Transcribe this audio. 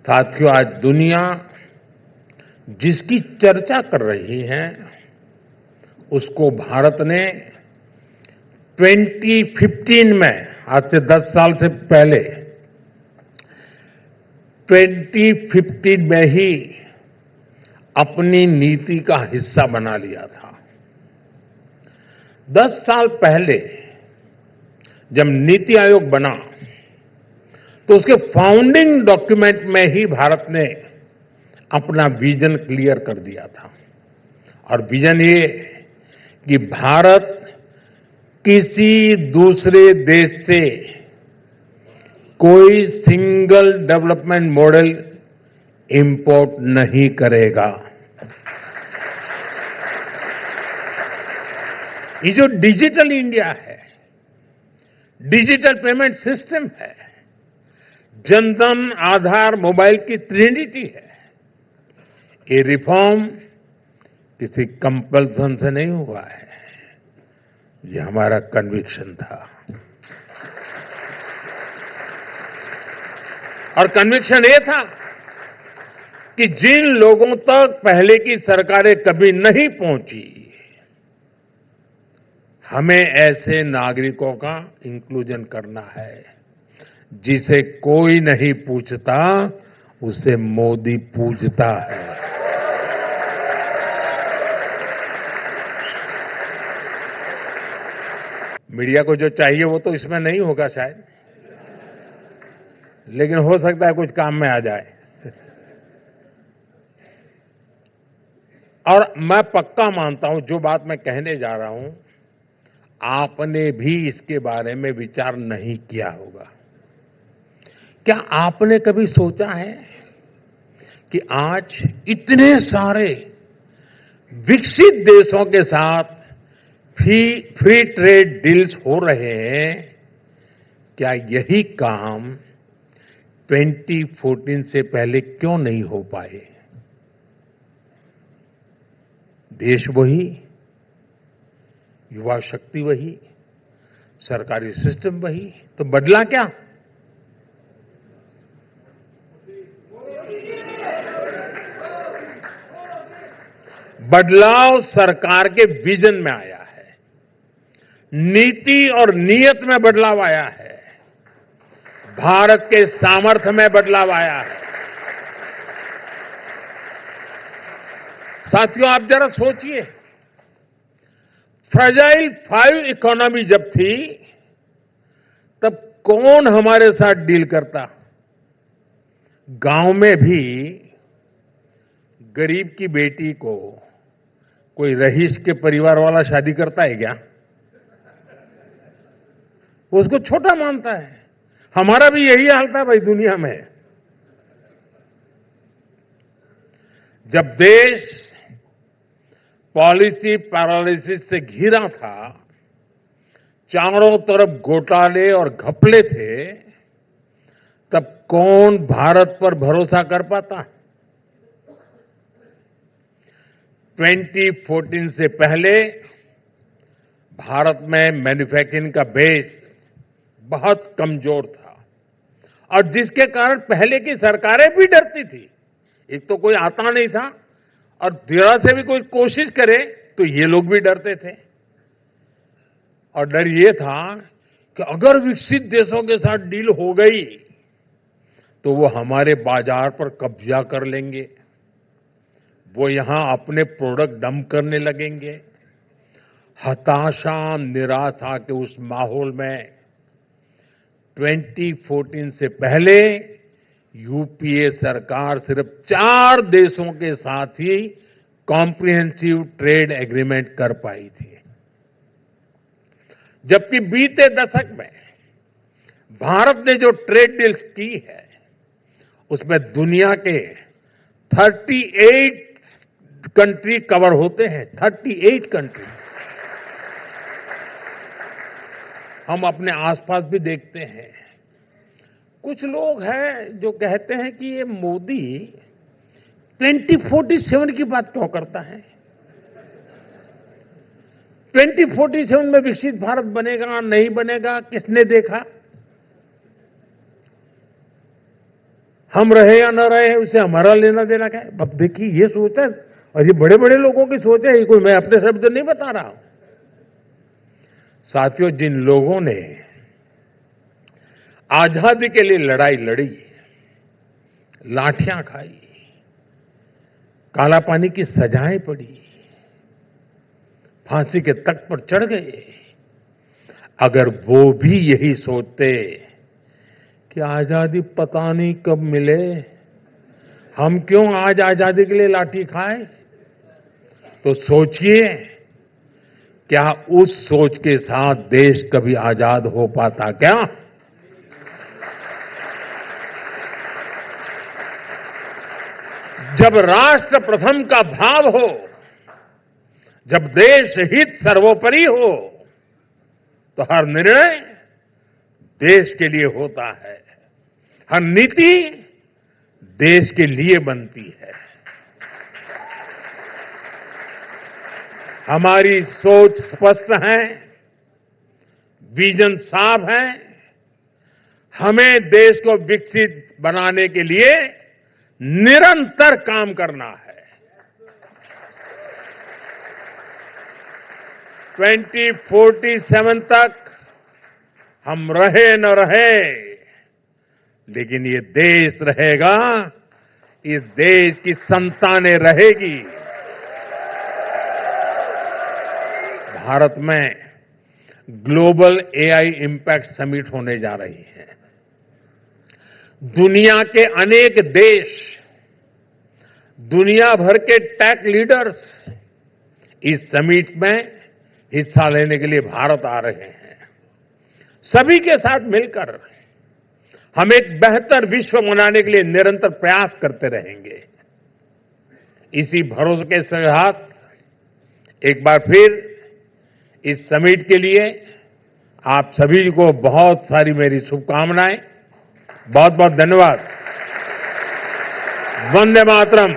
साथियों, आज दुनिया जिसकी चर्चा कर रही है उसको भारत ने 2015 में, आज से 10 साल से पहले 2015 में ही अपनी नीति का हिस्सा बना लिया था। 10 साल पहले जब नीति आयोग बना तो उसके फाउंडिंग डॉक्यूमेंट में ही भारत ने अपना विजन क्लियर कर दिया था। और विजन ये कि भारत किसी दूसरे देश से कोई सिंगल डेवलपमेंट मॉडल इंपोर्ट नहीं करेगा। ये जो डिजिटल इंडिया है, डिजिटल पेमेंट सिस्टम है, जनधन, आधार, मोबाइल की ट्रिनिटी है, ये रिफॉर्म किसी कंपल्सन से नहीं हुआ है, ये हमारा कन्विक्शन था। और कन्विक्शन ये था कि जिन लोगों तक पहले की सरकारें कभी नहीं पहुंची, हमें ऐसे नागरिकों का इंक्लूजन करना है। जिसे कोई नहीं पूछता उसे मोदी पूछता है। मीडिया को जो चाहिए वो तो इसमें नहीं होगा शायद, लेकिन हो सकता है कुछ काम में आ जाए। और मैं पक्का मानता हूं जो बात मैं कहने जा रहा हूं, आपने भी इसके बारे में विचार नहीं किया होगा। क्या आपने कभी सोचा है कि आज इतने सारे विकसित देशों के साथ फ्री ट्रेड डील्स हो रहे हैं, क्या यही काम 2014 से पहले क्यों नहीं हो पाए? देश वही, युवा शक्ति वही, सरकारी सिस्टम वही, तो बदला क्या? बदलाव सरकार के विजन में आया है, नीति और नीयत में बदलाव आया है, भारत के सामर्थ्य में बदलाव आया है। साथियों, आप जरा सोचिए, फ्रेजाइल 5 इकोनॉमी जब थी तब कौन हमारे साथ डील करता? गांव में भी गरीब की बेटी को कोई रईस के परिवार वाला शादी करता है क्या? वो उसको छोटा मानता है। हमारा भी यही हाल था भाई दुनिया में। जब देश पॉलिसी पैरालिसिस से घिरा था, चारों तरफ घोटाले और घपले थे, तब कौन भारत पर भरोसा कर पाता? 2014 से पहले भारत में मैन्युफैक्चरिंग का बेस बहुत कमजोर था और जिसके कारण पहले की सरकारें भी डरती थी। एक तो कोई आता नहीं था और जरा से भी कोई कोशिश करे तो ये लोग भी डरते थे। और डर ये था कि अगर विकसित देशों के साथ डील हो गई तो वो हमारे बाजार पर कब्जा कर लेंगे, वो यहां अपने प्रोडक्ट डंप करने लगेंगे। हताशा, निराशा के उस माहौल में 2014 से पहले यूपीए सरकार सिर्फ 4 देशों के साथ ही कॉम्प्रिहेंसिव ट्रेड एग्रीमेंट कर पाई थी, जबकि बीते दशक में भारत ने जो ट्रेड डील्स की है उसमें दुनिया के 38 कंट्री कवर होते हैं। 38 कंट्री। हम अपने आसपास भी देखते हैं, कुछ लोग हैं जो कहते हैं कि ये मोदी 2047 की बात क्यों करता है? 2047 में विकसित भारत बनेगा नहीं बनेगा, किसने देखा? हम रहे या न रहे उससे हमारा लेना देना क्या है। अब देखिए ये सोच है, और ये बड़े बड़े लोगों की सोच है, ये कोई मैं अपने शब्द नहीं बता रहा हूं। साथियों, जिन लोगों ने आजादी के लिए लड़ाई लड़ी, लाठियां खाई, काला पानी की सजाएं पड़ी, फांसी के तख्त पर चढ़ गए, अगर वो भी यही सोचते कि आजादी पता नहीं कब मिले, हम क्यों आज आजादी के लिए लाठी खाए, तो सोचिए क्या उस सोच के साथ देश कभी आजाद हो पाता क्या? जब राष्ट्र प्रथम का भाव हो, जब देश हित सर्वोपरि हो, तो हर निर्णय देश के लिए होता है, हर नीति देश के लिए बनती है। हमारी सोच स्पष्ट है, विजन साफ है, हमें देश को विकसित बनाने के लिए निरंतर काम करना है। 2047 तक हम रहे न रहे, लेकिन ये देश रहेगा, इस देश की संतानें रहेगी। भारत में ग्लोबल एआई इंपैक्ट समिट होने जा रही है। दुनिया के अनेक देश, दुनिया भर के टेक लीडर्स इस समिट में हिस्सा लेने के लिए भारत आ रहे हैं। सभी के साथ मिलकर हम एक बेहतर विश्व बनाने के लिए निरंतर प्रयास करते रहेंगे। इसी भरोसे के साथ एक बार फिर इस समिट के लिए आप सभी को बहुत सारी मेरी शुभकामनाएं। बहुत बहुत धन्यवाद। वंदे मातरम।